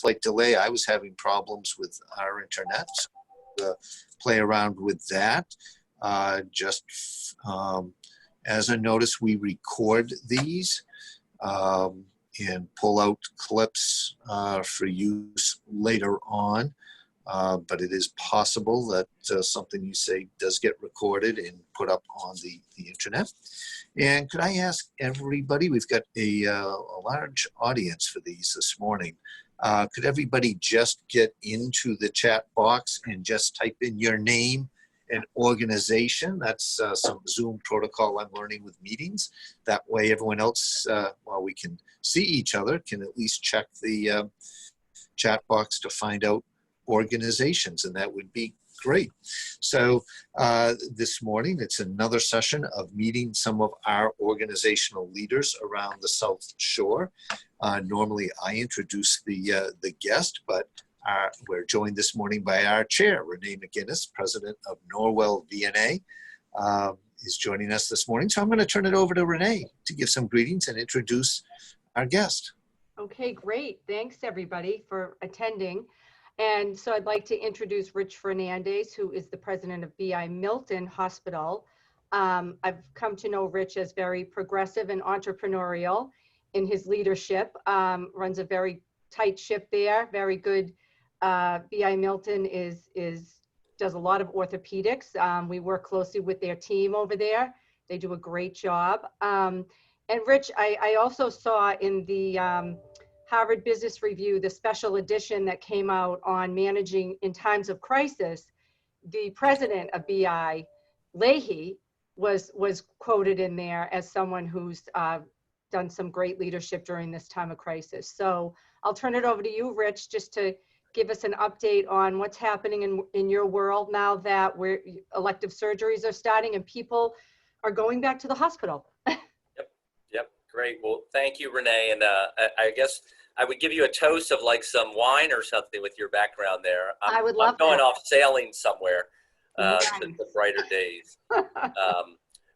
slight delay. I was having problems with our internet, so play around with that. As a notice, we record these and pull out clips for use later on. But it is possible that something you say does get recorded and put up on the internet. And could I ask everybody, we've got a large audience for these this morning. Could everybody just get into the chat box and just type in your name and organization? That's some Zoom protocol I'm learning with meetings. That way everyone else, while we can see each other, can at least check the chat box to find out organizations, and that would be great. So this morning, it's another session of meeting some of our organizational leaders around the South Shore. Normally, I introduce the guest, but we're joined this morning by our chair, Renee McGinnis, president of Norwell VNA, is joining us this morning. So I'm going to turn it over to Renee to give some greetings and introduce our guest. Okay, great. Thanks, everybody, for attending. And so I'd like to introduce Rich Fernandez, who is the president of BI Milton Hospital. I've come to know Rich as very progressive and entrepreneurial in his leadership, runs a very tight ship there, very good. BI Milton does a lot of orthopedics. We work closely with their team over there. They do a great job. And Rich, I also saw in the Harvard Business Review, the special edition that came out on managing in times of crisis, the president of BI, Leahy, was quoted in there as someone who's done some great leadership during this time of crisis. So I'll turn it over to you, Rich, just to give us an update on what's happening in your world now that elective surgeries are starting and people are going back to the hospital. Yep. Great. Well, thank you, Renee. And I guess I would give you a toast of like some wine or something with your background there. I would love I'm going that. off sailing somewhere Nice. to the brighter days.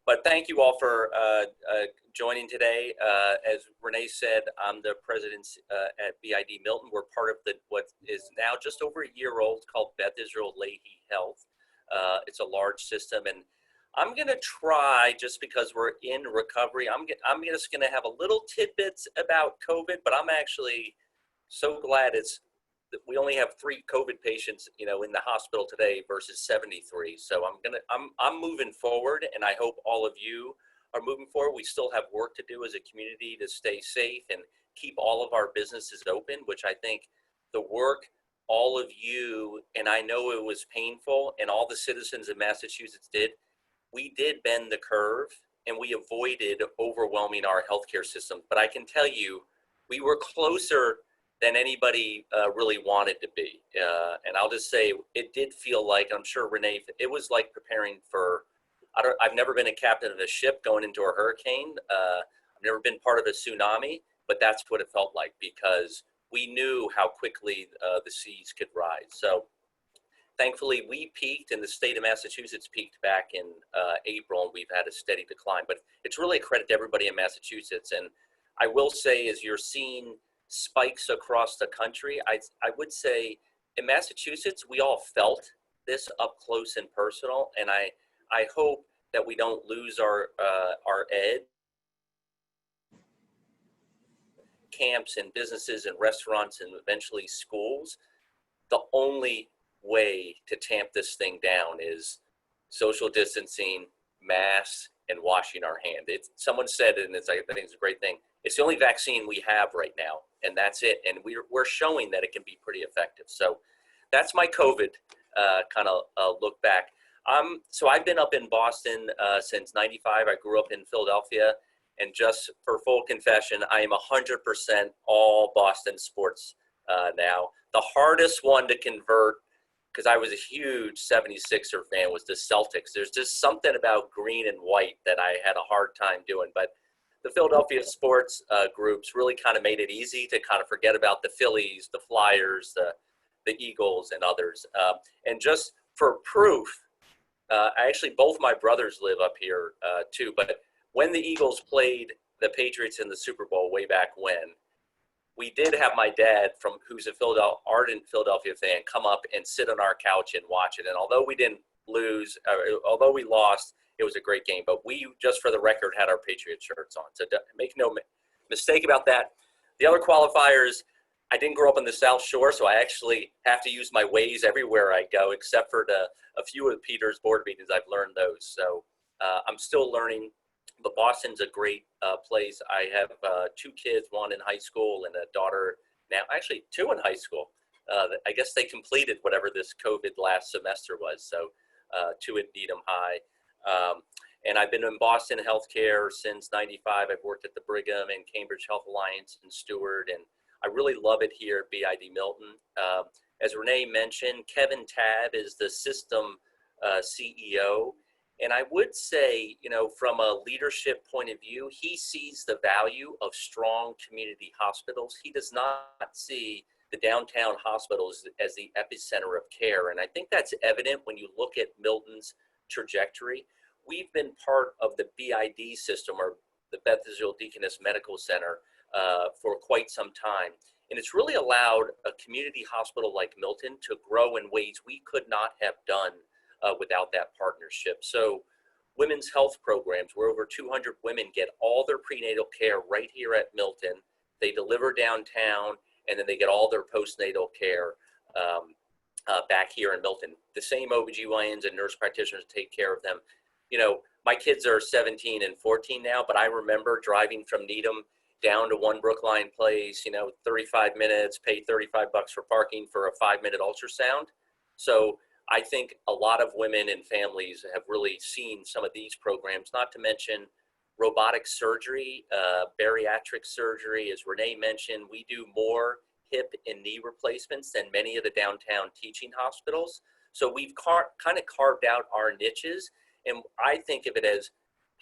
But thank you all for joining today. As Renee said, I'm the president at BID Milton. We're part of what is now just over a year old called Beth Israel Leahy Health. It's a large system, and I'm going to try, just because we're in recovery, I'm just going to have a little tidbits about COVID, but I'm actually so glad we only have 3 COVID patients, in the hospital today versus 73. So I'm moving forward, and I hope all of you are moving forward. We still have work to do as a community to stay safe and keep all of our businesses open, which I think the work all of you, and I know it was painful, and all the citizens of Massachusetts did, we did bend the curve and we avoided overwhelming our healthcare system. But I can tell you, we were closer than anybody really wanted to be. And I'll just say, it did feel like, I'm sure Renee, it was like preparing for, I've never been a captain of a ship going into a hurricane. I've never been part of a tsunami, but that's what it felt like, because we knew how quickly the seas could rise. So thankfully, we peaked, and the state of Massachusetts peaked back in April, and we've had a steady decline. But it's really a credit to everybody in Massachusetts. And I will say, as you're seeing spikes across the country, I would say in Massachusetts, we all felt this up close and personal. And I hope that we don't lose our edge. Camps and businesses and restaurants and eventually schools. The only way to tamp this thing down is social distancing, masks, and washing our hands. Someone said it, and I think it's a great thing. It's the only vaccine we have right now, and that's it. And we're showing that it can be pretty effective. So that's my COVID kind of look back. So I've been up in Boston since '95. I grew up in Philadelphia, and just for full confession, I am 100% all Boston sports now. The hardest one to convert, because I was a huge 76er fan, was the Celtics. There's just something about green and white that I had a hard time doing. But the Philadelphia sports groups really kind of made it easy to kind of forget about the Phillies, the Flyers, the Eagles, and others. And just for proof, actually both my brothers live up here too. But when the Eagles played the Patriots in the Super Bowl way back when, we did have my dad, who's a ardent Philadelphia fan, come up and sit on our couch and watch it. And although we didn't lose, although we lost, it was a great game. But we, just for the record, had our Patriot shirts on. So make no mistake about that. The other qualifiers, I didn't grow up on the South Shore, so I actually have to use my Waze everywhere I go, except for a few of Peter's board meetings. I've learned those. So I'm still learning. But Boston's a great place. I have 2 kids, one in high school and a daughter now, actually 2 in high school. I guess they completed whatever this COVID last semester was. So 2 at Needham High. And I've been in Boston healthcare since '95. I've worked at the Brigham and Cambridge Health Alliance and Steward, and I really love it here at BID Milton. As Renee mentioned, Kevin Tabb is the system CEO. And I would say, you know, from a leadership point of view, he sees the value of strong community hospitals. He does not see the downtown hospitals as the epicenter of care. And I think that's evident when you look at Milton's trajectory. We've been part of the BID system, or the Beth Israel Deaconess Medical Center, for quite some time. And it's really allowed a community hospital like Milton to grow in ways we could not have done without that partnership. So women's health programs, where over 200 women get all their prenatal care right here at Milton. They deliver downtown, and then they get all their postnatal care back here in Milton. The same OBGYNs and nurse practitioners take care of them. You know, my kids are 17 and 14 now, but I remember driving from Needham down to One Brookline Place, you know, 35 minutes, pay $35 for parking for a 5-minute ultrasound. So I think a lot of women and families have really seen some of these programs, not to mention robotic surgery, bariatric surgery. As Renee mentioned, we do more hip and knee replacements than many of the downtown teaching hospitals. So we've kind of carved out our niches, and I think of it as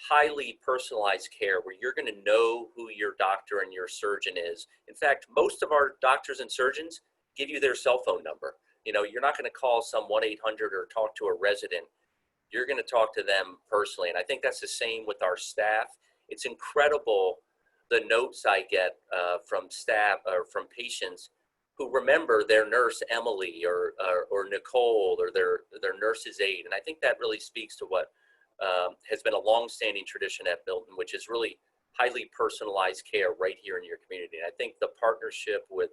highly personalized care, where you're going to know who your doctor and your surgeon is. In fact, most of our doctors and surgeons give you their cell phone number. You know, you're not going to call some 1-800 or talk to a resident. You're going to talk to them personally. And I think that's the same with our staff. It's incredible the notes I get from staff or from patients who remember their nurse Emily or Nicole or their nurse's aide. And I think that really speaks to what has been a long-standing tradition at Milton, which is really highly personalized care right here in your community. And I think the partnership with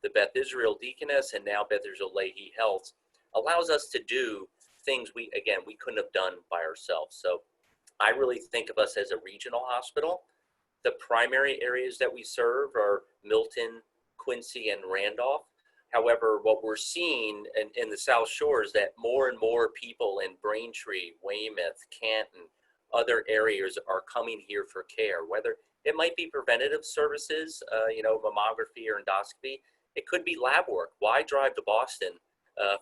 the Beth Israel Deaconess and now Beth Israel Lahey Health allows us to do things we couldn't have done by ourselves. So I really think of us as a regional hospital. The primary areas that we serve are Milton, Quincy, and Randolph. However, what we're seeing in the South Shore is that more and more people in Braintree, Weymouth, Canton, other areas are coming here for care, whether it might be preventative services, you know, mammography or endoscopy. It could be lab work. Why drive to Boston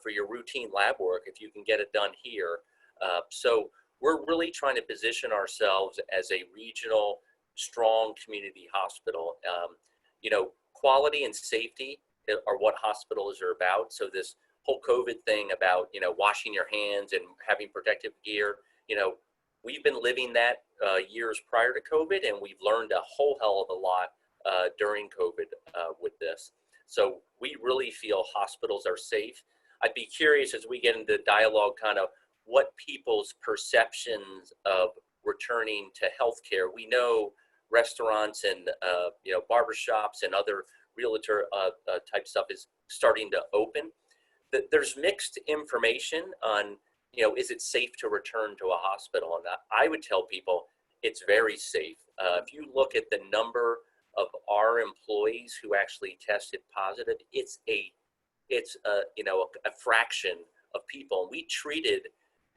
for your routine lab work if you can get it done here? So we're really trying to position ourselves as a regional, strong community hospital. You know, quality and safety are what hospitals are about. So this whole COVID thing about, you know, washing your hands and having protective gear, you know, we've been living that years prior to COVID, and we've learned a whole hell of a lot during COVID with this. So we really feel hospitals are safe. I'd be curious as we get into dialogue kind of what people's perceptions of returning to healthcare. We know restaurants and you know, barbershops and other realtor type stuff is starting to open. There's mixed information on, you know, is it safe to return to a hospital? And I would tell people it's very safe. If you look at the number of our employees who actually tested positive, it's you know, a fraction of people. We treated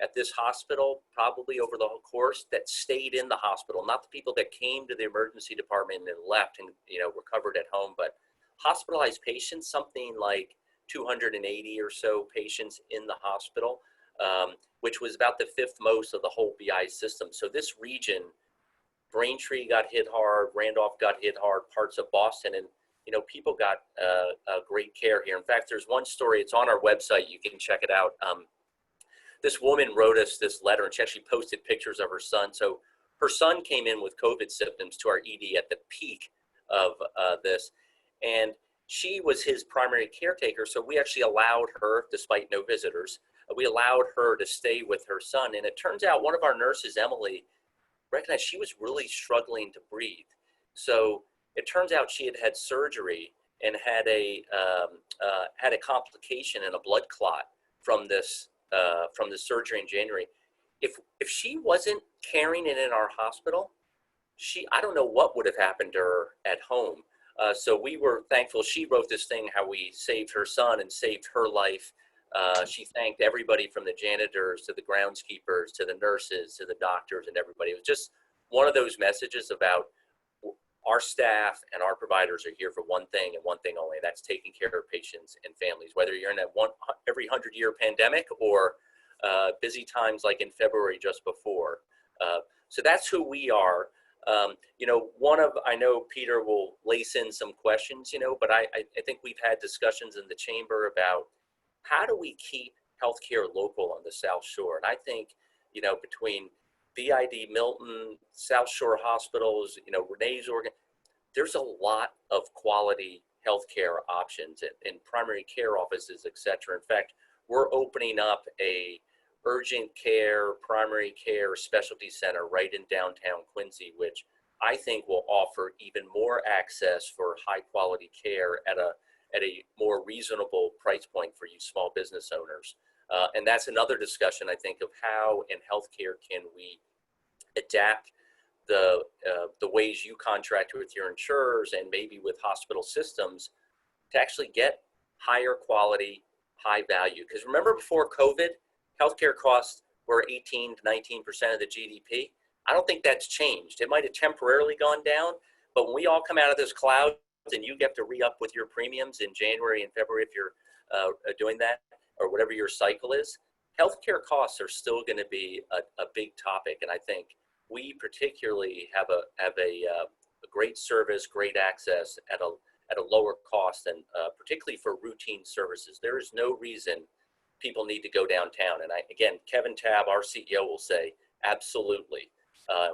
at this hospital probably over the whole course that stayed in the hospital, not the people that came to the emergency department and left and, you know, recovered at home, but hospitalized patients, something like 280 or so patients in the hospital, which was about the 5th most of the whole BI system. So this region, Braintree got hit hard, Randolph got hit hard, parts of Boston, and, you know, people got great care here. In fact, there's one story, it's on our website, you can check it out. This woman wrote us this letter, and she actually posted pictures of her son. So her son came in with COVID symptoms to our ED at the peak of this. And she was his primary caretaker. So we actually allowed her, despite no visitors, we allowed her to stay with her son. And it turns out one of our nurses, Emily, recognized she was really struggling to breathe. So it turns out she had had surgery and had a complication and a blood clot from this surgery in January. If she wasn't carrying it in our hospital, I don't know what would have happened to her at home. So we were thankful. She wrote this thing, how we saved her son and saved her life. She thanked everybody from the janitors to the groundskeepers to the nurses to the doctors and everybody. It was just one of those messages about our staff and our providers are here for one thing and one thing only, and that's taking care of patients and families, whether you're in every 100-year pandemic or busy times like in February just before. So that's who we are. I know Peter will lace in some questions, but I think we've had discussions in the chamber about how do we keep healthcare local on the South Shore? And I think, between BID Milton, South Shore hospitals, Renee's organ, there's a lot of quality healthcare options in primary care offices, et cetera. In fact, we're opening up a urgent care, primary care specialty center right in downtown Quincy, which I think will offer even more access for high quality care at a more reasonable price point for you small business owners. And that's another discussion, I think, of how in healthcare can we adapt the ways you contract with your insurers and maybe with hospital systems to actually get higher quality, high value. Because remember before COVID, healthcare costs were 18 to 19% of the GDP. I don't think that's changed. It might have temporarily gone down, but when we all come out of this cloud and you get to re-up with your premiums in January and February if you're doing that or whatever your cycle is, healthcare costs are still going to be a big topic. And I think we particularly have a great service, great access at a lower cost, and particularly for routine services. There is no reason people need to go downtown. And again, Kevin Tabb, our CEO, will say, absolutely.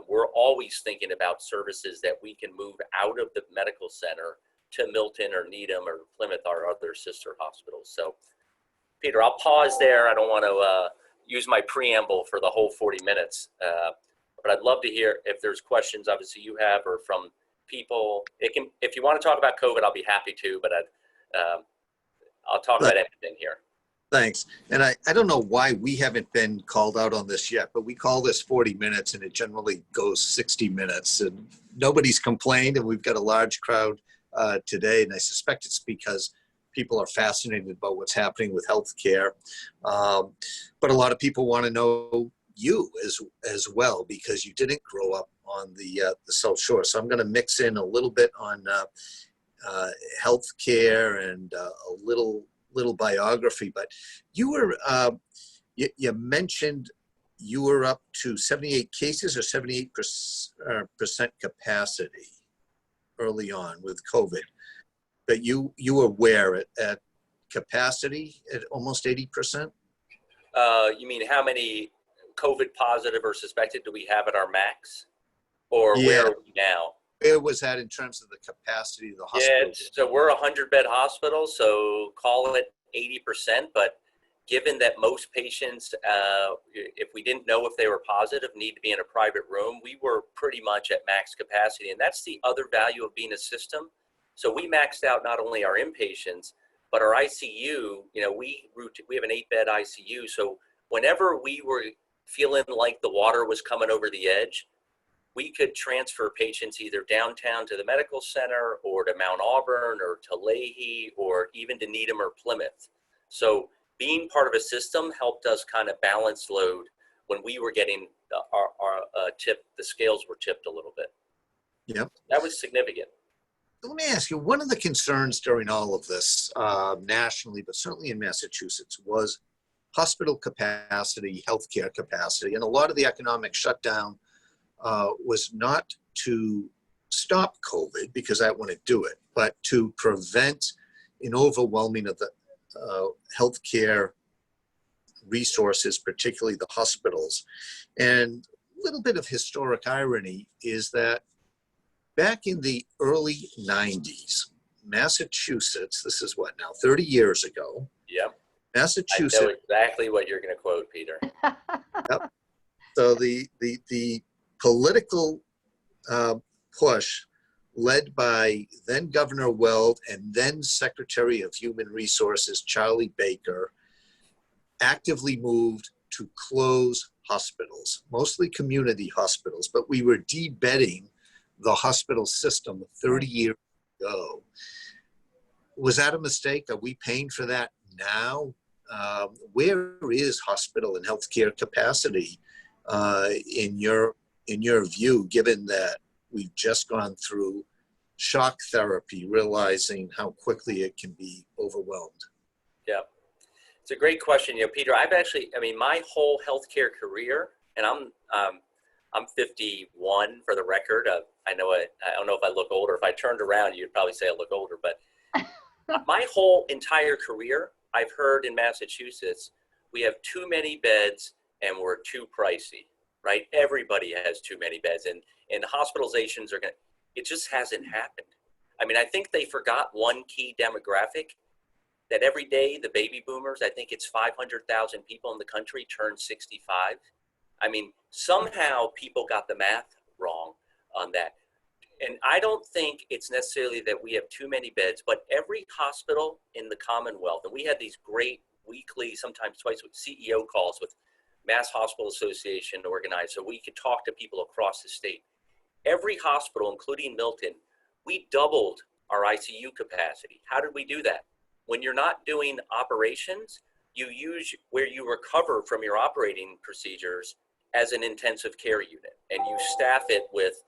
We're always thinking about services that we can move out of the medical center to Milton or Needham or Plymouth, our other sister hospitals. So, Peter, I'll pause there. I don't want to use my preamble for the whole 40 minutes, but I'd love to hear if there's questions, obviously you have, or from people. If you want to talk about COVID, I'll be happy to, but I'll talk about anything here. Thanks. And I don't know why we haven't been called out on this yet, but we call this 40 minutes and it generally goes 60 minutes and nobody's complained, and we've got a large crowd today. And I suspect it's because people are fascinated about what's happening with healthcare. But a lot of people want to know you as well, because you didn't grow up on the South Shore. So I'm going to mix in a little bit on healthcare and a little biography. But you were you mentioned you were up to 78 cases or 78% capacity early on with COVID. But you were where at capacity at almost 80%? You mean how many COVID positive or suspected do we have at our max? Or Yeah. where are we now? Where was that in terms of the capacity of the hospital? Yeah, so we're a 100-bed hospital, so call it 80%. But given that most patients, if we didn't know if they were positive, need to be in a private room, we were pretty much at max capacity. And that's the other value of being a system. So we maxed out not only our inpatients, but our ICU. We have an 8-bed ICU. So whenever we were feeling like the water was coming over the edge, we could transfer patients either downtown to the medical center or to Mount Auburn or to Leahy or even to Needham or Plymouth. So being part of a system helped us kind of balance load when we were getting our the scales were tipped a little bit. Yep. That was significant. Let me ask you, one of the concerns during all of this nationally, but certainly in Massachusetts, was hospital capacity, healthcare capacity, and a lot of the economic shutdown was not to stop COVID, because that wouldn't do it, but to prevent an overwhelming of the healthcare resources, particularly the hospitals. And a little bit of historic irony is that back in the early 90s, Massachusetts, this is what now, 30 years ago. Yep. I Massachusetts. know exactly what you're going to quote, Peter. Yep. So the political push led by then Governor Weld and then Secretary of Human Resources, Charlie Baker, actively moved to close hospitals, mostly community hospitals, but we were debedding the hospital system 30 years ago. Was that a mistake? Are we paying for that now? Where is hospital and healthcare capacity in your view, given that we've just gone through shock therapy, realizing how quickly it can be overwhelmed? Yeah, it's a great question. Peter, my whole healthcare career, and I'm 51 for the record. I don't know if I look older. If I turned around, you'd probably say I look older, but my whole entire career, I've heard in Massachusetts, we have too many beds and we're too pricey, right? Everybody has too many beds, and hospitalizations are it just hasn't happened. I think they forgot one key demographic, that every day the baby boomers, I think it's 500,000 people in the country turn 65. Somehow people got the math wrong on that. And I don't think it's necessarily that we have too many beds, but every hospital in the Commonwealth, and we had these great weekly, sometimes twice with CEO calls with Mass Hospital Association organized, so we could talk to people across the state. Every hospital, including Milton, we doubled our ICU capacity. How did we do that? When you're not doing operations, you use where you recover from your operating procedures as an intensive care unit, and you staff it with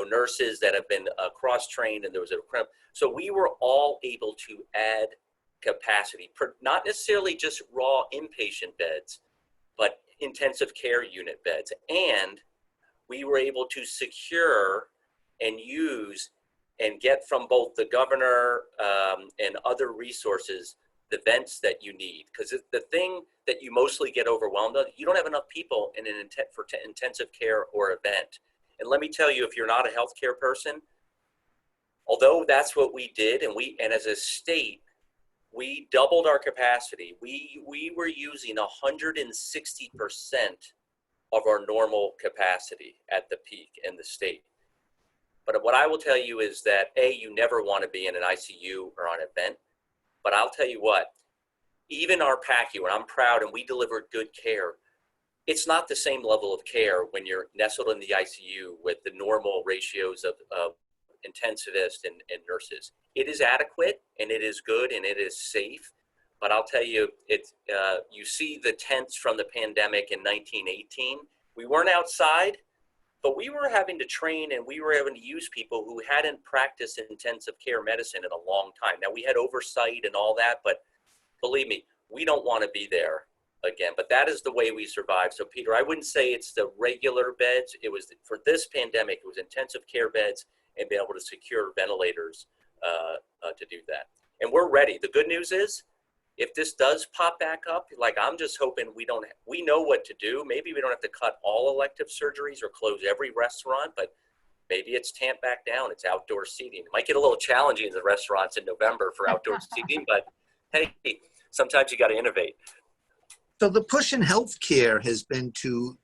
nurses that have been cross-trained, and there was so we were all able to add capacity, not necessarily just raw inpatient beds, but intensive care unit beds. And we were able to secure and use and get from both the governor and other resources the vents that you need. Because the thing that you mostly get overwhelmed on, you don't have enough people in an for intensive care or event. And let me tell you, if you're not a healthcare person, although that's what we did, and as a state, we doubled our capacity. We were using 160% of our normal capacity at the peak in the state. But what I will tell you is that you never want to be in an ICU or on an event. But I'll tell you what, even our PACU, and I'm proud, and we delivered good care. It's not the same level of care when you're nestled in the ICU with the normal ratios of intensivists and nurses. It is adequate, and it is good, and it is safe. But I'll tell you, you see the tents from the pandemic in 1918. We weren't outside, but we were having to train, and we were having to use people who hadn't practiced intensive care medicine in a long time. Now, we had oversight and all that, but believe me, we don't want to be there again. But that is the way we survived. So, Peter, I wouldn't say it's the regular beds. It was, for this pandemic, it was intensive care beds and being able to secure ventilators to do that. And we're ready. The good news is, if this does pop back up, I'm just hoping we know what to do. Maybe we don't have to cut all elective surgeries or close every restaurant, but maybe it's tamped back down. It's outdoor seating. It might get a little challenging in the restaurants in November for outdoor seating, but hey, sometimes you got to innovate. So the push in healthcare has been to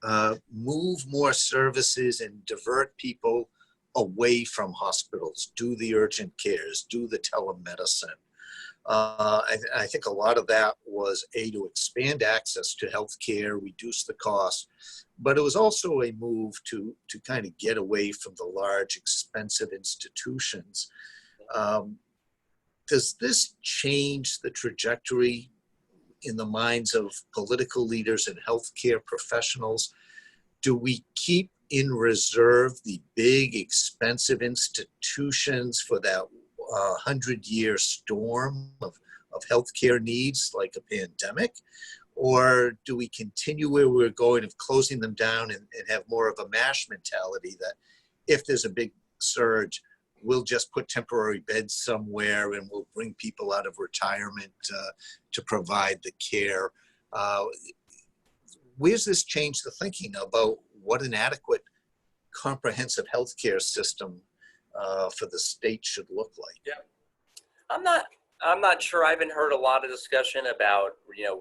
move more services and divert people away from hospitals, do the urgent cares, do the telemedicine. I think a lot of that was to expand access to healthcare, reduce the cost, but it was also a move to kind of get away from the large, expensive institutions. Does this change the trajectory in the minds of political leaders and healthcare professionals? Do we keep in reserve the big, expensive institutions for that 100-year storm of healthcare needs like a pandemic? Or do we continue where we're going of closing them down and have more of a MASH mentality that if there's a big surge, we'll just put temporary beds somewhere and we'll bring people out of retirement to provide the care? Where's this change the thinking about what an adequate, comprehensive healthcare system for the state should look like? Yeah, I'm not sure. I haven't heard a lot of discussion about,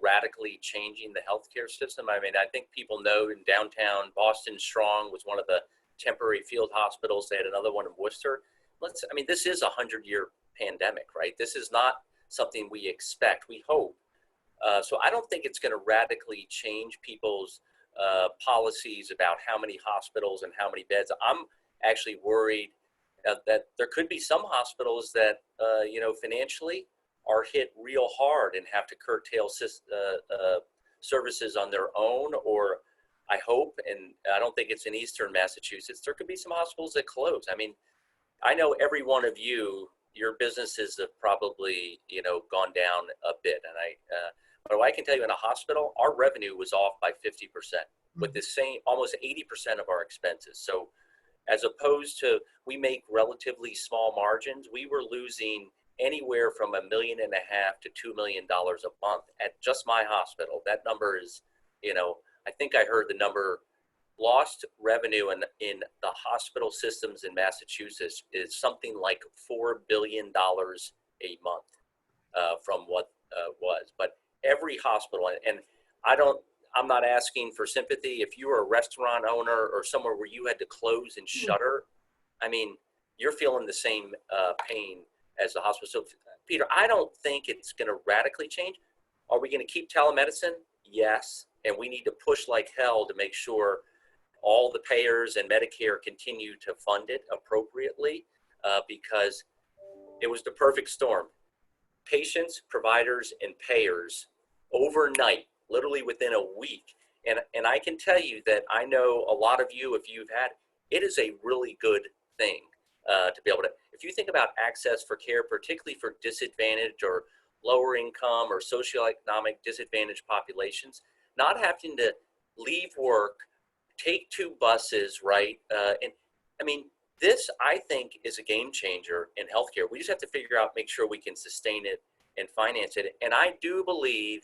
radically changing the healthcare system. I mean, I think people know in downtown Boston, Strong was one of the temporary field hospitals. They had another one in Worcester. This is a 100-year pandemic, right? This is not something we expect. We hope. So I don't think it's going to radically change people's policies about how many hospitals and how many beds. I'm actually worried that there could be some hospitals that, financially are hit real hard and have to curtail services on their own, or I hope, and I don't think it's in Eastern Massachusetts, there could be some hospitals that close. I mean, I know every one of you, your businesses have probably, gone down a bit. And but I can tell you in a hospital, our revenue was off by 50% with the same, almost 80% of our expenses. So as opposed to, we make relatively small margins, we were losing anywhere from $1.5 million to $2 million a month at just my hospital. That number is, I think I heard the number, lost revenue in the hospital systems in Massachusetts is something like $4 billion a month from what was. But every hospital, and I'm not asking for sympathy. If you were a restaurant owner or somewhere where you had to close and shutter, I mean, you're feeling the same pain as the hospital. So, Peter, I don't think it's going to radically change. Are we going to keep telemedicine? Yes. And we need to push like hell to make sure all the payers and Medicare continue to fund it appropriately because it was the perfect storm. Patients, providers, and payers overnight, literally within a week. And I can tell you that I know a lot of you, if you've had, it is a really good thing to be able to, if you think about access for care, particularly for disadvantaged or lower income or socioeconomic disadvantaged populations, not having to leave work, take 2 buses, right? And I mean, this, I think, is a game changer in healthcare. We just have to figure out, make sure we can sustain it and finance it. And I do believe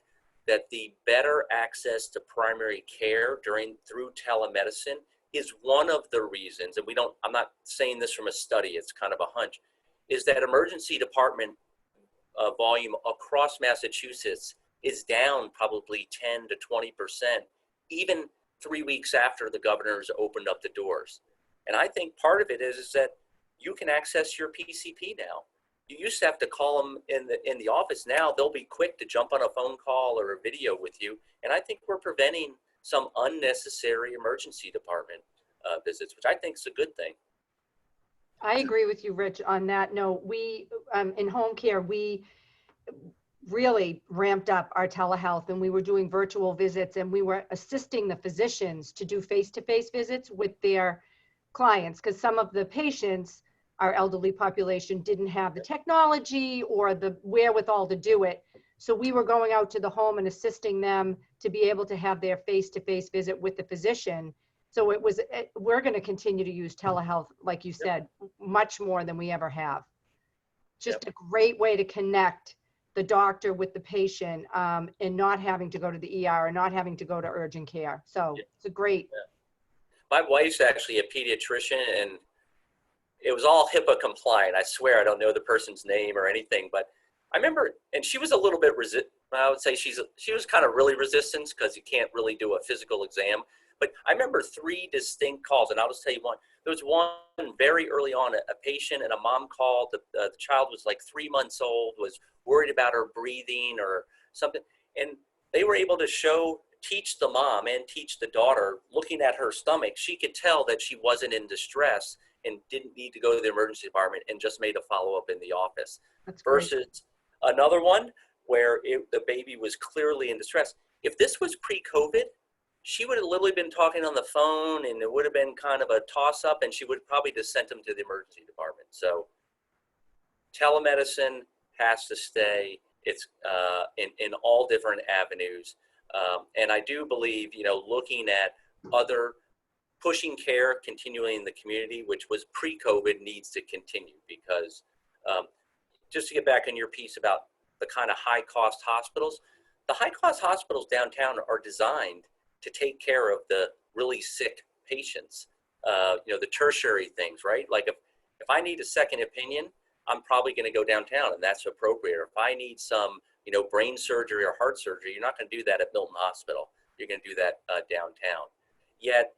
that the better access to primary care through telemedicine is one of the reasons, and I'm not saying this from a study, it's kind of a hunch, is that emergency department volume across Massachusetts is down probably 10 to 20%, even 3 weeks after the governor's opened up the doors. And I think part of it is that you can access your PCP now. You used to have to call them in the office. Now they'll be quick to jump on a phone call or a video with you. And I think we're preventing some unnecessary emergency department visits, which I think is a good thing. I agree with you, Rich, on that. No, we, in home care, we really ramped up our telehealth, and we were doing virtual visits, and we were assisting the physicians to do face-to-face visits with their clients, because some of the patients, our elderly population, didn't have the technology or the wherewithal to do it. So we were going out to the home and assisting them to be able to have their face-to-face visit with the physician. So we're going to continue to use telehealth, like you said, much more than we ever have. Just a great way to connect the doctor with the patient and not having to go to the ER or not having to go to urgent care. So it's a great. My wife's actually a pediatrician, and it was all HIPAA compliant. I swear I don't know the person's name or anything, but I remember, and she was a little bit I would say she was kind of really resistant because you can't really do a physical exam. But I remember 3 distinct calls, and I'll just tell you one. There was one very early on, a patient and a mom called. The child was like 3 months old, was worried about her breathing or something. And they were able to teach the mom and teach the daughter, looking at her stomach, she could tell that she wasn't in distress and didn't need to go to the emergency department and just made a follow-up in the office. That's versus great. Another one where the baby was clearly in distress. If this was pre-COVID, she would have literally been talking on the phone, and it would have been kind of a toss-up, and she would probably just sent them to the emergency department. So telemedicine has to stay. It's in all different avenues. And I do believe, looking at other pushing care continuing in the community, which was pre-COVID, needs to continue because just to get back on your piece about the kind of high-cost hospitals, the high-cost hospitals downtown are designed to take care of the really sick patients, the tertiary things, right? Like if I need a second opinion, I'm probably going to go downtown, and that's appropriate. Or if I need some, brain surgery or heart surgery, you're not going to do that at Milton Hospital. You're going to do that downtown. Yet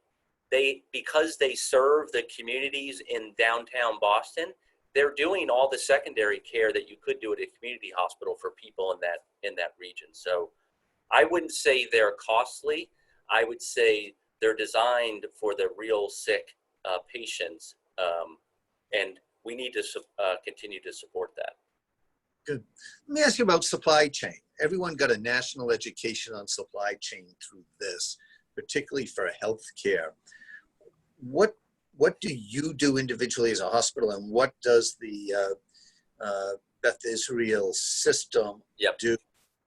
because they serve the communities in downtown Boston, they're doing all the secondary care that you could do at a community hospital for people in that region. So I wouldn't say they're costly. I would say they're designed for the real sick patients, and we need to continue to support that. Good. Let me ask you about supply chain. Everyone got a national education on supply chain through this, particularly for healthcare. What do you do individually as a hospital, and what does the Beth Israel system do?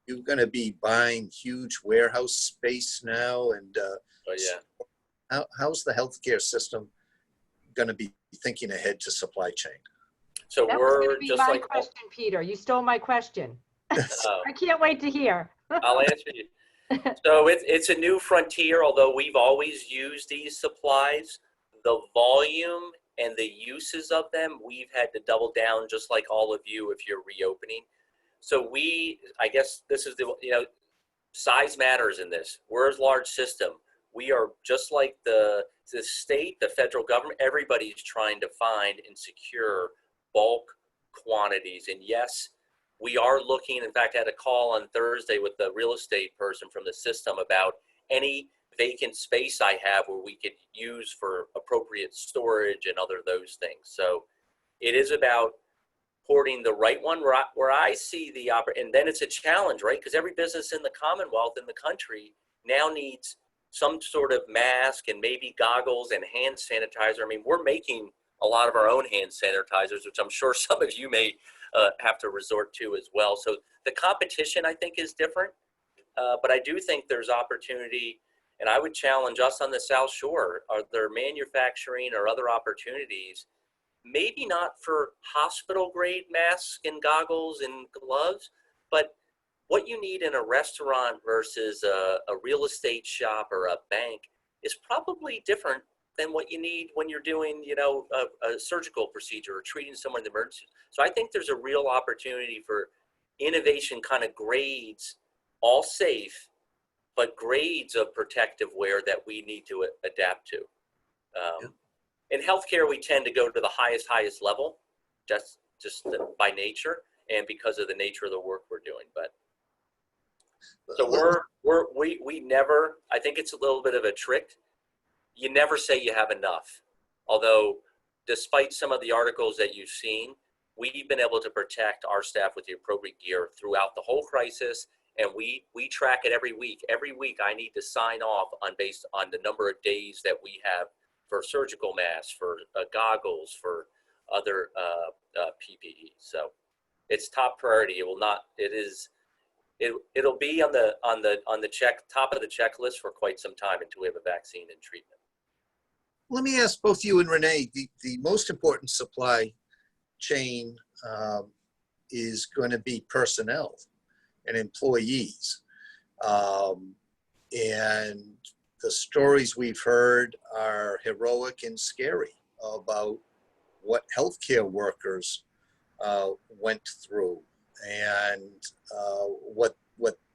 You're going to be buying huge warehouse space now, and how's the healthcare system going to be thinking ahead to supply chain? So that was going to be my question, Peter. You stole my question. I can't wait to hear. I'll answer you. So it's a new frontier, although we've always used these supplies. The volume and the uses of them, we've had to double down, just like all of you if you're reopening. So I guess this is size matters in this. We're a large system. We are just like the state, the federal government, everybody's trying to find and secure bulk quantities. And yes, we are looking, in fact, I had a call on Thursday with the real estate person from the system about any vacant space I have where we could use for appropriate storage and those things. So it is about porting the right one where I see the and then it's a challenge, right? Because every business in the Commonwealth, in the country, now needs some sort of mask and maybe goggles and hand sanitizer. I mean, we're making a lot of our own hand sanitizers, which I'm sure some of you may have to resort to as well. So the competition, I think, is different. But I do think there's opportunity, and I would challenge us on the South Shore. Are there manufacturing or other opportunities, maybe not for hospital grade masks and goggles and gloves, but what you need in a restaurant versus a real estate shop or a bank is probably different than what you need when you're doing, a surgical procedure or treating someone in the emergency. So I think there's a real opportunity for innovation kind of grades, all safe, but grades of protective wear that we need to adapt to. In healthcare, we tend to go to the highest level, just by nature and because of the nature of the work we're doing. But so we never, I think it's a little bit of a trick. You never say you have enough. Although, despite some of the articles that you've seen, we've been able to protect our staff with the appropriate gear throughout the whole crisis. And we track it every week. Every week I need to sign off based on the number of days that we have for surgical masks, for goggles, for other PPE. So it's top priority. It will not. It'll be on the top of the checklist for quite some time until we have a vaccine and treatment. Let me ask both you and Renee. The most important supply chain is going to be personnel and employees, and the stories we've heard are heroic and scary about what healthcare workers went through and what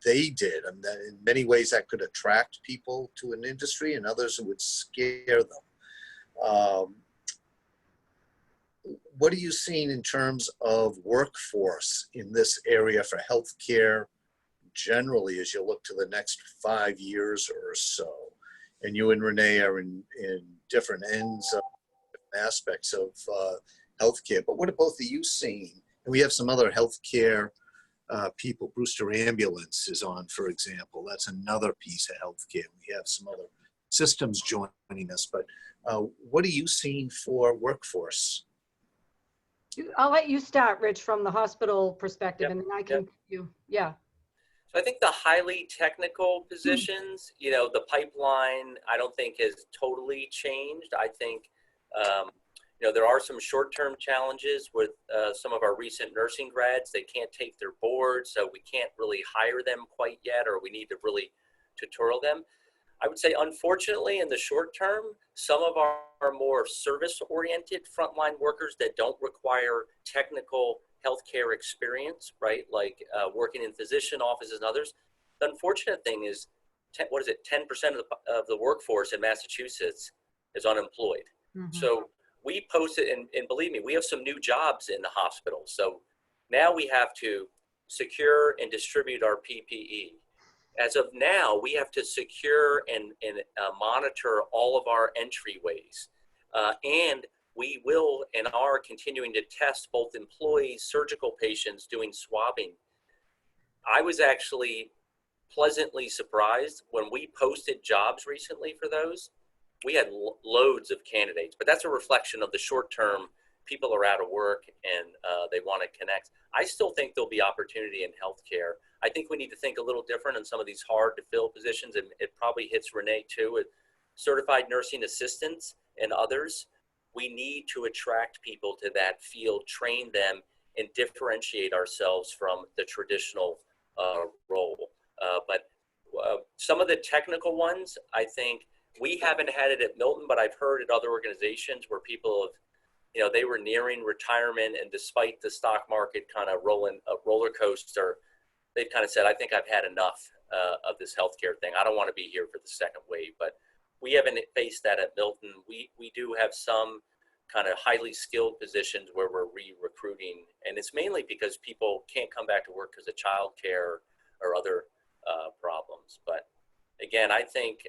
they did. And that in many ways that could attract people to an industry, and others it would scare them. What are you seeing in terms of workforce in this area for healthcare generally as you look to the next 5 years or so? And you and Renee are in different ends of aspects of healthcare, but what are both of you seeing? And we have some other healthcare people. Brewster Ambulance is on, for example. That's another piece of healthcare. We have some other systems joining us, but what are you seeing for workforce? I'll let you start, Rich, from the hospital perspective, and then I can, So I think the highly technical positions, the pipeline, I don't think has totally changed. I think, there are some short-term challenges with some of our recent nursing grads. They can't take their boards, so we can't really hire them quite yet, or we need to really tutorial them. I would say, unfortunately, in the short term, some of our more service-oriented frontline workers that don't require technical healthcare experience, right, like working in physician offices and others, the unfortunate thing is, 10% of the workforce in Massachusetts is unemployed. Mm-hmm. So we posted, and believe me, we have some new jobs in the hospital. So now we have to secure and distribute our PPE. As of now, we have to secure and monitor all of our entryways. And we will and are continuing to test both employees, surgical patients, doing swabbing. I was actually pleasantly surprised when we posted jobs recently for those. We had loads of candidates, but that's a reflection of the short term. People are out of work and they want to connect. I still think there'll be opportunity in healthcare. I think we need to think a little different on some of these hard to fill positions, and it probably hits Renee too, with certified nursing assistants and others. We need to attract people to that field, train them, and differentiate ourselves from the traditional role. But some of the technical ones, I think we haven't had it at Milton, but I've heard at other organizations where people have, you know, they were nearing retirement, and despite the stock market kind of rolling a roller coaster, they've kind of said, I think I've had enough of this healthcare thing. I don't want to be here for the second wave. But we haven't faced that at Milton. We do have some kind of highly skilled positions where we're re-recruiting, and it's mainly because people can't come back to work because of childcare or other problems. But again, I think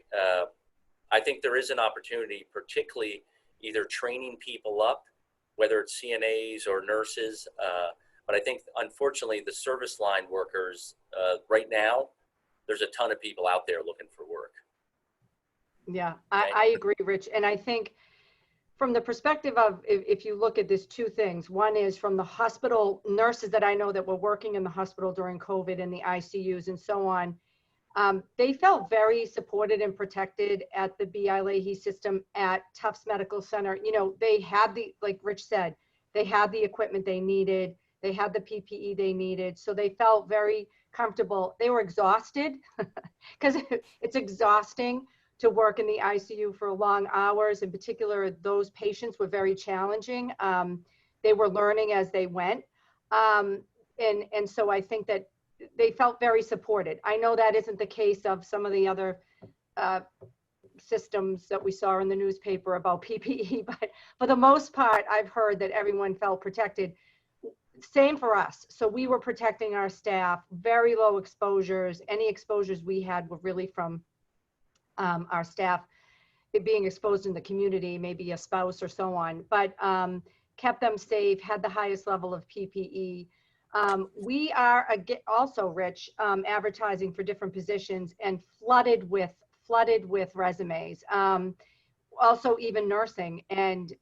there is an opportunity, particularly either training people up, whether it's CNAs or nurses. But I think, unfortunately, the service line workers, right now, there's a ton of people out there looking for work. Yeah, I agree, Rich. And I think from the perspective of, if you look at this, two things. One is from the hospital nurses that I know that were working in the hospital during COVID in the ICUs and so on. They felt very supported and protected at the BI Lahey system at Tufts Medical Center. You know, they had like Rich said, they had the equipment they needed. They had the PPE they needed. So they felt very comfortable. They were exhausted because it's exhausting to work in the ICU for long hours. In particular, those patients were very challenging. They were learning as they went. And so I think that they felt very supported. I know that isn't the case of some of the other systems that we saw in the newspaper about PPE, but for the most part, I've heard that everyone felt protected. Same for us. So we were protecting our staff, very low exposures. Any exposures we had were really from our staff being exposed in the community, maybe a spouse or so on, but kept them safe, had the highest level of PPE. We are also, Rich, advertising for different positions and flooded with resumes. Also even nursing, and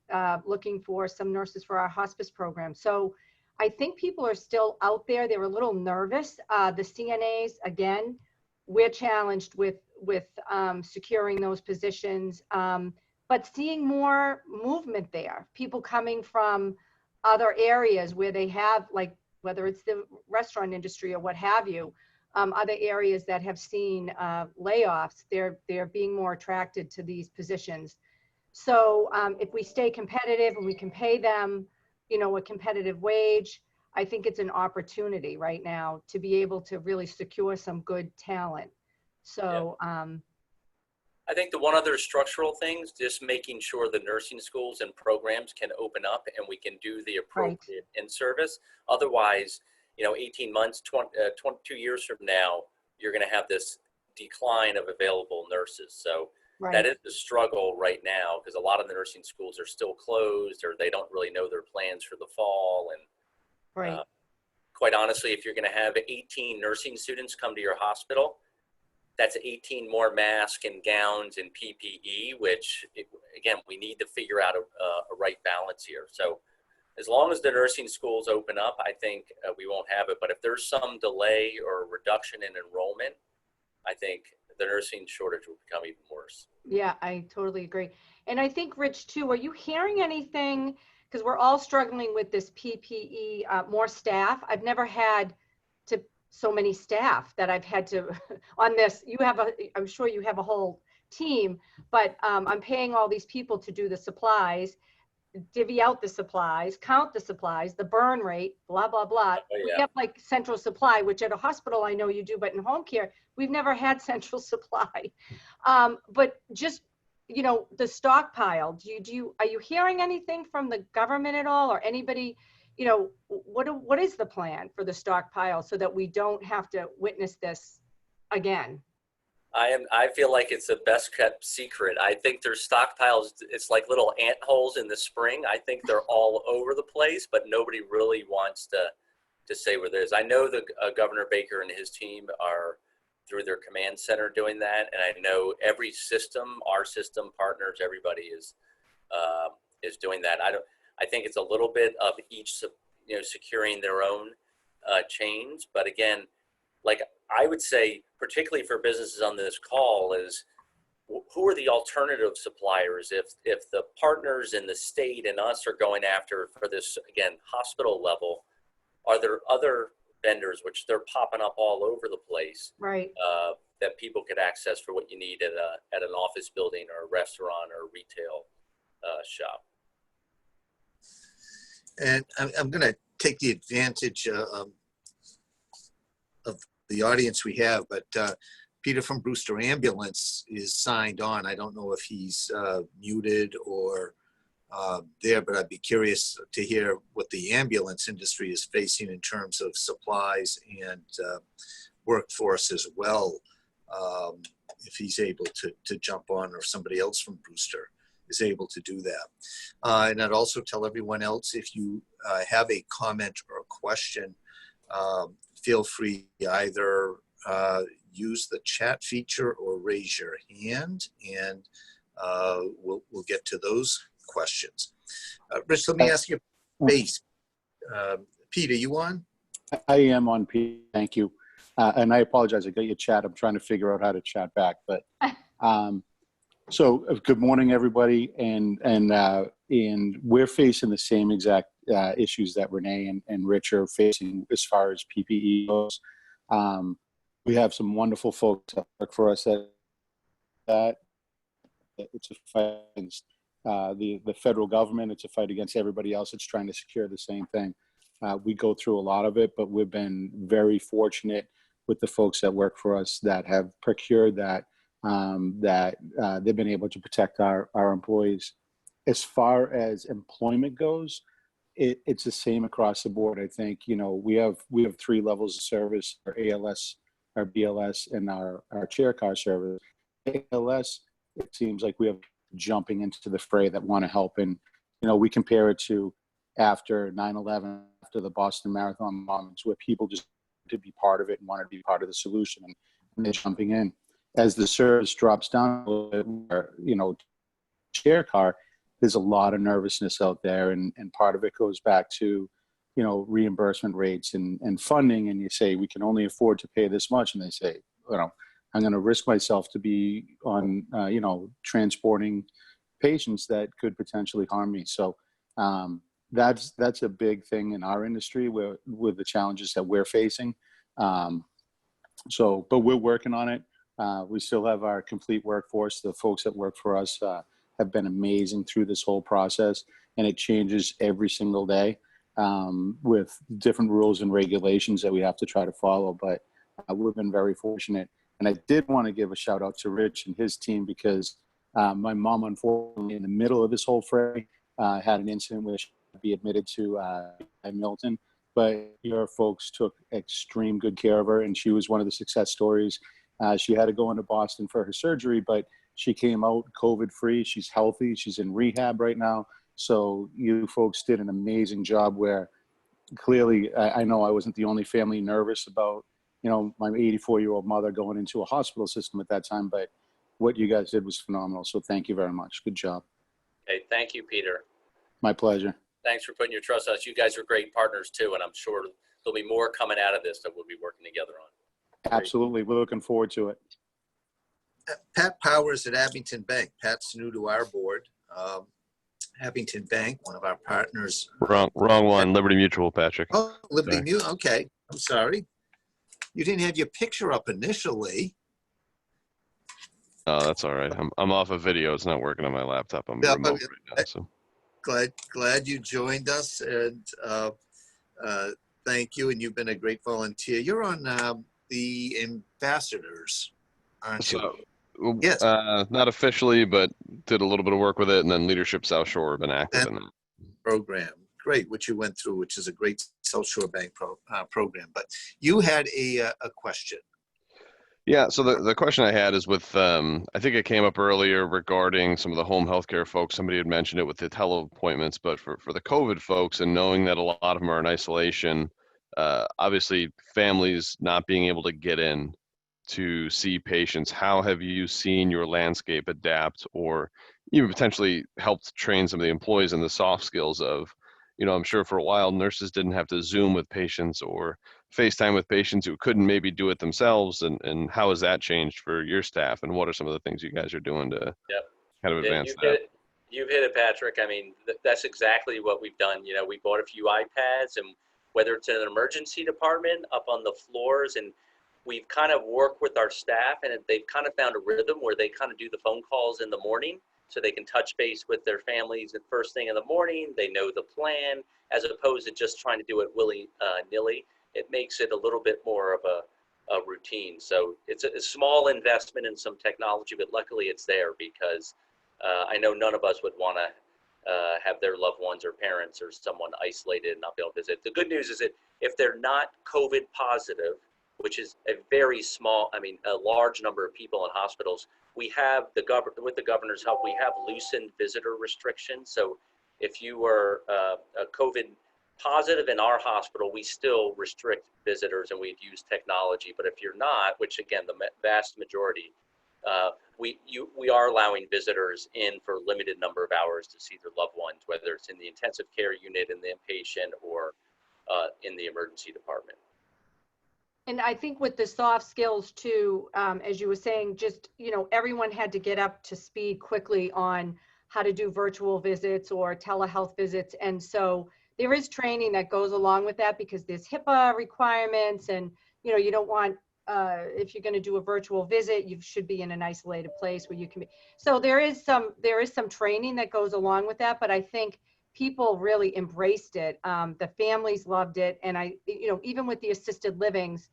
looking for some nurses for our hospice program. So I think people are still out there. They were a little nervous. The CNAs, again, we're challenged with securing those positions, but seeing more movement there. People coming from other areas where they have, like, whether it's the restaurant industry or what have you, other areas that have seen layoffs, they're being more attracted to these positions. So if we stay competitive and we can pay them, you know, a competitive wage, I think it's an opportunity right now to be able to really secure some good talent. So I think the one other structural thing is just making sure the nursing schools and programs can open up and we can do the appropriate in-service. Otherwise, you know, 18 months, 22 years from now, you're going to have this decline of available nurses. So that is the struggle right now, because a lot of the nursing schools are still closed, or they don't really know their plans for the fall. And quite honestly, if you're going to have 18 nursing students come to your hospital, that's 18 more masks and gowns and PPE, which, again, we need to figure out a right balance here. So as long as the nursing schools open up, I think we won't have it. But if there's some delay or reduction in enrollment, I think the nursing shortage will become even worse. Yeah, I totally agree. And I think, Rich, too, are you hearing anything, because we're all struggling with this PPE, more staff? I've never had so many staff that I've had to on this. I'm sure you have a whole team, but I'm paying all these people to do the supplies, divvy out the supplies, count the supplies, the burn rate, blah, blah, blah. Oh, We yeah. have like central supply, which at a hospital, I know you do, but in home care, we've never had central supply. But just, you know, the stockpile, are you hearing anything from the government at all, or anybody, you know, what is the plan for the stockpile so that we don't have to witness this again? I feel like it's the best kept secret. I think there's stockpiles. It's like little ant holes in the spring. I think they're all over the place, but nobody really wants to say where there's. I know the Governor Baker and his team are through their command center doing that, and I know every system, our system partners, everybody is doing that. I think it's a little bit of each, you know, securing their own chains, but again, like I would say, particularly for businesses on this call, is who are the alternative suppliers? If the partners in the state and us are going after for this, again, hospital level, are there other vendors, which they're popping up all over the place, Right. that people could access for what you need at an office building or a restaurant or a retail shop? And I'm going to take the advantage of the audience we have, but Peter from Brewster Ambulance is signed on. I don't know if he's muted or there, but I'd be curious to hear what the ambulance industry is facing in terms of supplies and workforce as well. If he's able to jump on, or somebody else from Brewster is able to do that. And I'd also tell everyone else, if you have a comment or a question, feel free to either use the chat feature or raise your hand, and we'll get to those questions. Rich, let me ask you base. Pete, are you on? I am on, Pete. Thank you. And I apologize. I got your chat. I'm trying to figure out how to chat back. But so good morning, everybody. And we're facing the same exact issues that Renee and Rich are facing as far as PPE goes. We have some wonderful folks that work for us that it's a fight against the federal government. It's a fight against everybody else that's trying to secure the same thing. We go through a lot of it, but we've been very fortunate with the folks that work for us that have procured that, they've been able to protect our employees. As far as employment goes, it's the same across the board. I think, you know, we have 3 levels of service: our ALS, our BLS, and our chair car service. ALS, it seems like we have jumping into the fray that want to help. And, you know, we compare it to after 9/11, after the Boston Marathon moments, where people just to be part of it and want to be part of the solution, and they're jumping in. As the service drops down a little bit, where, you know, chair car, there's a lot of nervousness out there, and part of it goes back to, you know, reimbursement rates and funding. And you say, we can only afford to pay this much, and they say, you know, I'm going to risk myself to be on, you know, transporting patients that could potentially harm me. So that's a big thing in our industry with the challenges that we're facing. But we're working on it. We still have our complete workforce. The folks that work for us have been amazing through this whole process, and it changes every single day with different rules and regulations that we have to try to follow. But we've been very fortunate. And I did want to give a shout out to Rich and his team, because my mom, unfortunately, in the middle of this whole fray, had an incident where she had to be admitted to Milton. But your folks took extreme good care of her, and she was one of the success stories. She had to go into Boston for her surgery, but she came out COVID-free. She's healthy. She's in rehab right now. So you folks did an amazing job, where clearly I know I wasn't the only family nervous about, you know, my 84-year-old mother going into a hospital system at that time, but what you guys did was phenomenal. So thank you very much. Good job. Hey, thank you, Peter. My pleasure. Thanks for putting your trust in us. You guys are great partners too, and I'm sure there'll be more coming out of this that we'll be working together on. Absolutely. We're looking forward to it. Pat Powers at Abington Bank. Pat's new to our board. Abington Bank, one of our partners. Wrong one. Liberty Mutual, Patrick. Oh, Liberty Sorry. Mutual. Okay, I'm sorry. You didn't have your picture up initially. Oh, that's all right. I'm off a video. It's not working on my laptop. I'm Yeah, remote right now. So glad you joined us, and thank you. And you've been a great volunteer. You're on the ambassadors, aren't you? Yes. Not officially, but did a little bit of work with it, and then Leadership South Shore have been active in that. Program. Great, what you went through, which is a great South Shore Bank program. But you had a question. Yeah, so the question I had is with, I think it came up earlier regarding some of the home healthcare folks. Somebody had mentioned it with the tele-appointments, but for the COVID folks and knowing that a lot of them are in isolation, obviously families not being able to get in to see patients, how have you seen your landscape adapt or even potentially helped train some of the employees in the soft skills of, I'm sure for a while nurses didn't have to Zoom with patients or FaceTime with patients who couldn't maybe do it themselves, and how has that changed for your staff, and what are some of the things you guys are doing to Yep. kind of Yeah, advance that? You've hit it, Patrick. I mean, that's exactly what we've done. We bought a few iPads, and whether it's in an emergency department up on the floors, and we've kind of worked with our staff, and they've kind of found a rhythm where they kind of do the phone calls in the morning so they can touch base with their families at first thing in the morning. They know the plan as opposed to just trying to do it willy-nilly. It makes it a little bit more of a routine. So it's a small investment in some technology, but luckily it's there because I know none of us would want to have their loved ones or parents or someone isolated and not be able to visit. The good news is that if they're not COVID positive, which is a very small, a large number of people in hospitals, we have with the governor's help, we have loosened visitor restrictions. So if you were a COVID positive in our hospital, we still restrict visitors and we'd use technology. But if you're not, which again, the vast majority, we are allowing visitors in for a limited number of hours to see their loved ones, whether it's in the intensive care unit, in the inpatient, or in the emergency department. And I think with the soft skills too, as you were saying, just, everyone had to get up to speed quickly on how to do virtual visits or telehealth visits. And so there is training that goes along with that because there's HIPAA requirements and, you don't want, if you're going to do a virtual visit, you should be in an isolated place where you can be. So there is some training that goes along with that, but I think people really embraced it. The families loved it. And even with the assisted livings,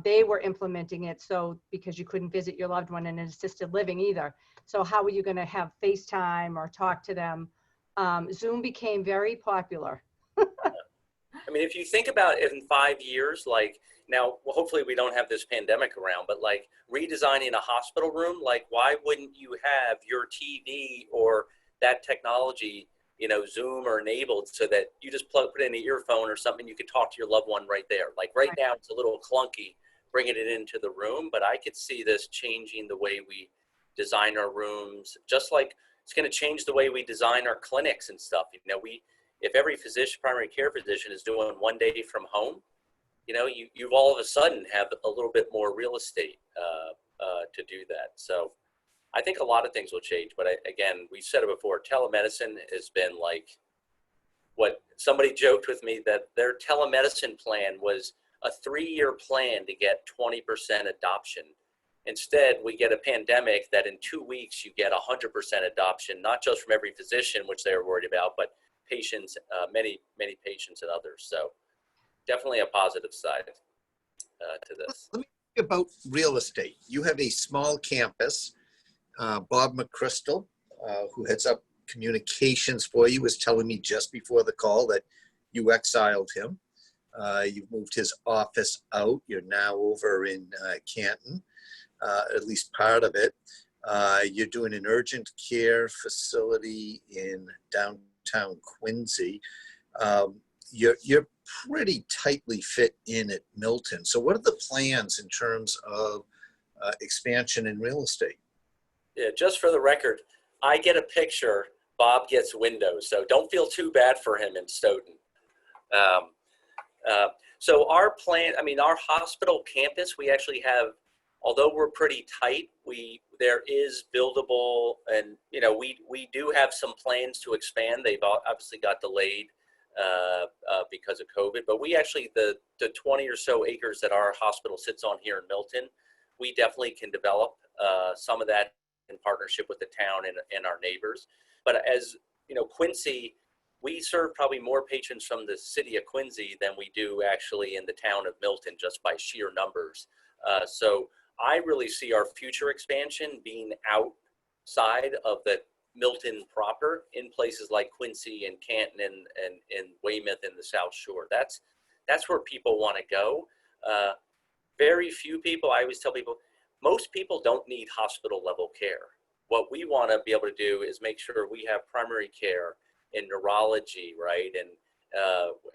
they were implementing it. So because you couldn't visit your loved one in an assisted living either. So how were you going to have FaceTime or talk to them? Zoom became very popular. If you think about it in 5 years, now, hopefully we don't have this pandemic around, but redesigning a hospital room, why wouldn't you have your TV or that technology, Zoom or enabled so that you just put in an earphone or something, you could talk to your loved one right there. Right now it's a little clunky bringing it into the room, but I could see this changing the way we design our rooms, just like it's going to change the way we design our clinics and stuff. If every primary care physician is doing 1 day from home, you all of a sudden have a little bit more real estate to do that. So I think a lot of things will change, but again, we said it before, telemedicine has been what somebody joked with me that their telemedicine plan was a 3-year plan to get 20% adoption. Instead, we get a pandemic that in 2 weeks you get 100% adoption, not just from every physician, which they were worried about, but patients, many patients and others. So definitely a positive side to this. Let me talk about real estate. You have a small campus. Bob McChrystal, who heads up communications for you, was telling me just before the call that you exiled him. You've moved his office out. You're now over in Canton, at least part of it. You're doing an urgent care facility in downtown Quincy. You're pretty tightly fit in at Milton. So what are the plans in terms of expansion in real estate? Yeah, just for the record, I get a picture, Bob gets windows, so don't feel too bad for him in Stoughton. So our plan, our hospital campus, we actually have, although we're pretty tight, there is buildable, and we do have some plans to expand. They've obviously got delayed because of COVID, but we actually, the 20 or so acres that our hospital sits on here in Milton, we definitely can develop some of that in partnership with the town and our neighbors. But as you know, Quincy, we serve probably more patrons from the city of Quincy than we do actually in the town of Milton, just by sheer numbers. So I really see our future expansion being outside of the Milton proper, in places like Quincy and Canton and Weymouth in the South Shore. That's where people want to go. Very few people, I always tell people, most people don't need hospital level care. What we want to be able to do is make sure we have primary care in neurology, right? And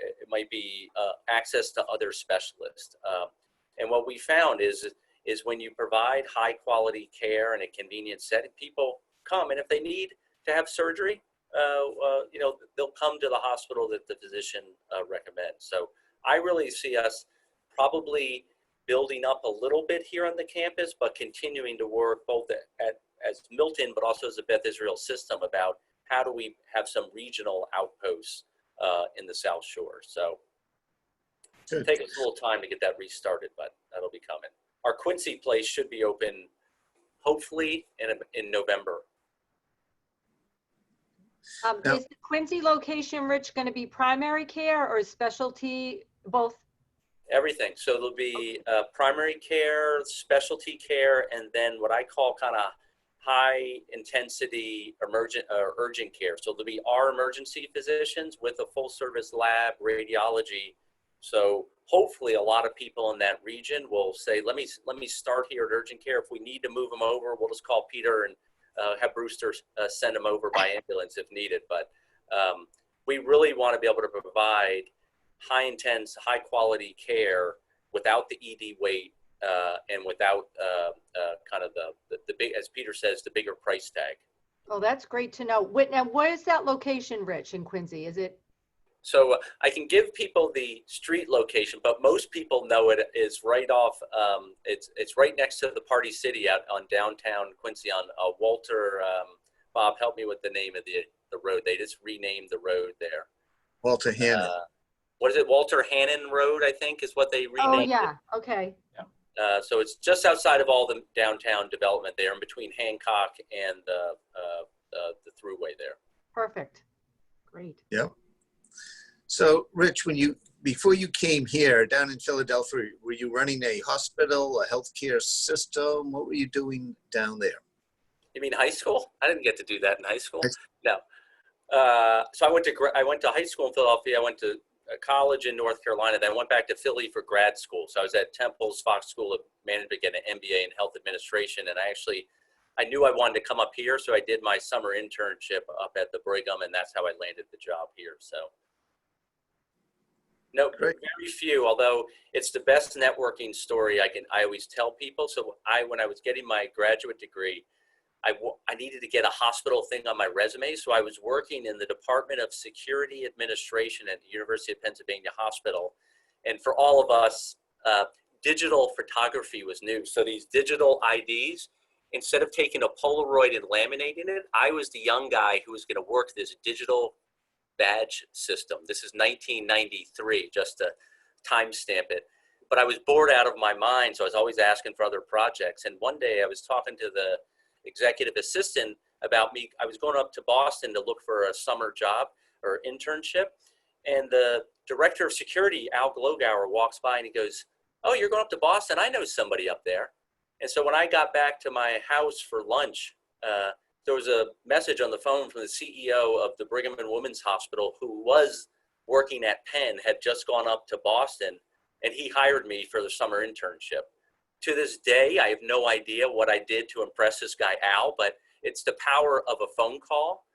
it might be access to other specialists. And what we found is when you provide high quality care in a convenient setting, people come, and if they need to have surgery, you know, they'll come to the hospital that the physician recommends. So I really see us probably building up a little bit here on the campus, but continuing to work both as Milton, but also as the Beth Israel system about how do we have some regional outposts in the South Shore. So it'll take us a little time to get that restarted, but that'll be coming. Our Quincy place should be open hopefully in November. Is the Quincy location, Rich, going to be primary care or specialty, both? Everything. So there'll be primary care, specialty care, and then what I call kind of high intensity urgent care. So there'll be our emergency physicians with a full service lab, radiology. So hopefully a lot of people in that region will say, let me start here at urgent care. If we need to move them over, we'll just call Peter and have Brewster send them over by ambulance if needed. But we really want to be able to provide high intense, high quality care without the ED wait and without kind of the big, as Peter says, the bigger price tag. Oh, that's great to know. Now, where is that location, Rich, in Quincy? Is it? So I can give people the street location, but most people know it is right off. It's right next to the Party City out on downtown Quincy on Walter. Bob, help me with the name of the road. They just renamed the road there. Walter Hannon. What is it? Walter Hannon Road, I think, is what they renamed. Oh yeah. It. Okay. So it's just outside of all the downtown development there, in between Hancock and the thruway there. Perfect. Great. Yep. So, Rich, before you came here down in Philadelphia, were you running a hospital, a healthcare system? What were you doing down there? You mean high school? I didn't get to do that in high school. No. So I went to high school in Philadelphia. I went to college in North Carolina, then went back to Philly for grad school. So I was at Temple's Fox School of Management, getting an MBA in health administration. And I knew I wanted to come up here. So I did my summer internship up at the Brigham, and that's how I landed the job here. So no, very few, although it's the best networking story I always tell people. So when I was getting my graduate degree, I needed to get a hospital thing on my resume. So I was working in the Department of Security Administration at the University of Pennsylvania Hospital. And for all of us, digital photography was new. So these digital IDs, instead of taking a Polaroid and laminating it, I was the young guy who was going to work this digital badge system. This is 1993, just to timestamp it. But I was bored out of my mind, so I was always asking for other projects. And one day I was talking to the executive assistant about me. I was going up to Boston to look for a summer job or internship. And the director of security, Al Glogauer, walks by and he goes, "Oh, you're going up to Boston? I know somebody up there." And so when I got back to my house for lunch, there was a message on the phone from the CEO of the Brigham and Women's Hospital, who was working at Penn, had just gone up to Boston, and he hired me for the summer internship. To this day, I have no idea what I did to impress this guy, Al, but it's the power of a phone call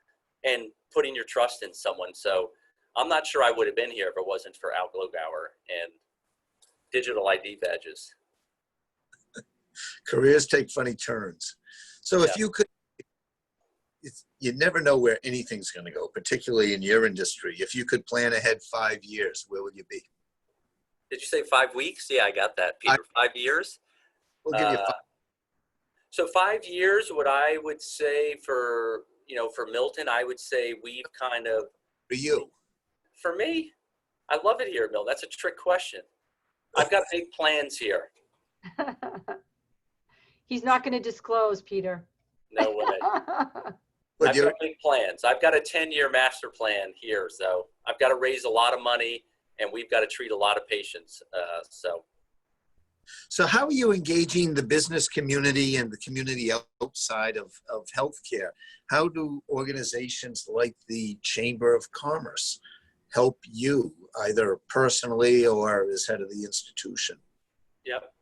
and putting your trust in someone. So I'm not sure I would have been here if it wasn't for Al Glogauer and digital ID badges. Careers take funny turns. So if you could, you never know where anything's going to go, particularly in your industry. If you could plan ahead 5 years, where would you be? Did you say 5 weeks? Yeah, I got that, Peter. 5 years? We'll give you 5. So 5 years, what I would say for Milton, I would say we've kind of. For you? For me, I love it here, Milton. That's a trick question. I've got big plans here. He's not going to disclose, Peter. No way. But I've got big plans. I've got a 10-year master plan here. So I've got to raise a lot of money and we've got to treat a lot of patients. So how are you engaging the business community and the community outside of healthcare? How do organizations like the Chamber of Commerce help you, either personally or as head of the institution? Yep.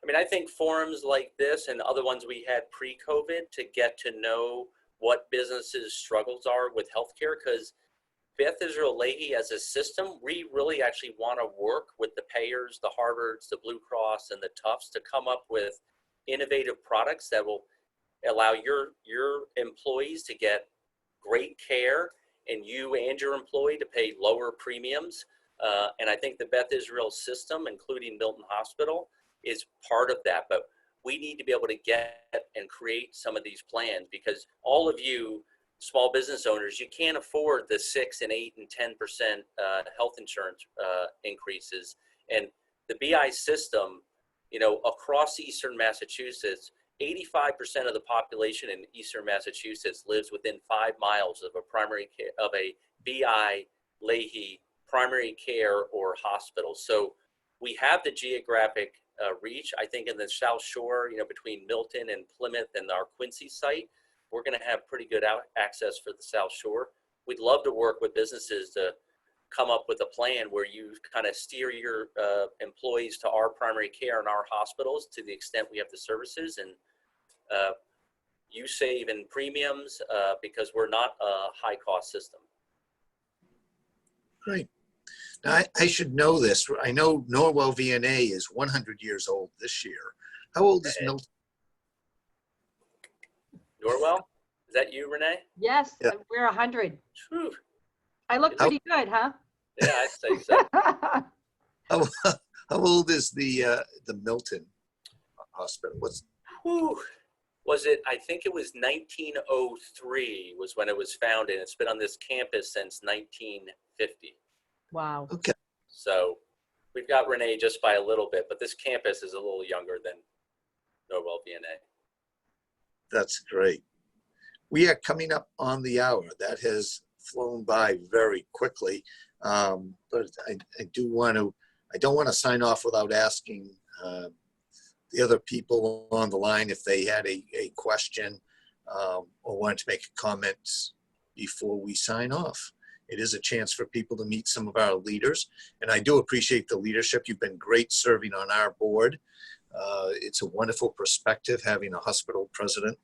I mean, I think forums like this and other ones we had pre-COVID to get to know what businesses' struggles are with healthcare, because Beth Israel Lahey as a system, we really actually want to work with the payers, the Harvards, the Blue Cross, and the Tufts to come up with innovative products that will allow your employees to get great care and you and your employee to pay lower premiums. And I think the Beth Israel system, including Milton Hospital, is part of that. But we need to be able to get and create some of these plans, because all of you small business owners, you can't afford the 6 and 8 and 10% health insurance increases. And the BI system, you know, across Eastern Massachusetts, 85% of the population in Eastern Massachusetts lives within 5 miles of a primary care, of a BI Lahey primary care or hospital. So we have the geographic reach. I think in the South Shore, you know, between Milton and Plymouth and our Quincy site, we're going to have pretty good access for the South Shore. We'd love to work with businesses to come up with a plan where you kind of steer your employees to our primary care and our hospitals to the extent we have the services, and you save in premiums because we're not a high cost system. Great. Now, I should know this. I know Norwell VNA is 100 years old this year. How old is Milton? Norwell, is that you, Renee? Yes, Yeah. we're 100. Whew. I look pretty good, huh? Yeah, I'd say so. How old is the Milton Hospital? Whew. Was it, I think it was 1903 was when it was founded. It's been on this campus since 1950. Wow. Okay. So we've got Renee just by a little bit, but this campus is a little younger than Norwell VNA. That's great. We are coming up on the hour. That has flown by very quickly. But I don't want to sign off without asking the other people on the line if they had a question or wanted to make a comment before we sign off. It is a chance for people to meet some of our leaders. And I do appreciate the leadership. You've been great serving on our board. It's a wonderful perspective having a hospital president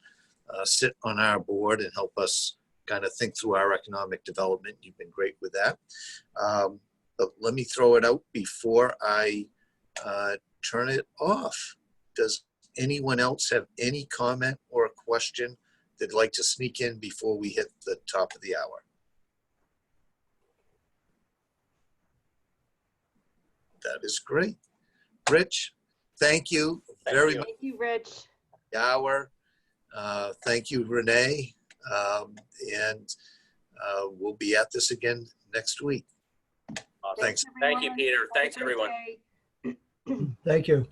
sit on our board and help us kind of think through our economic development. You've been great with that. But let me throw it out before I turn it off. Does anyone else have any comment or a question they'd like to sneak in before we hit the top of the hour? That is great. Rich, thank you very much. Thank you, Rich. For the hour. Thank you, Renee. And we'll be at this again next week. Awesome. Thanks. Thank you, everyone. Peter. Have a Thanks, great everyone. day. Thank you.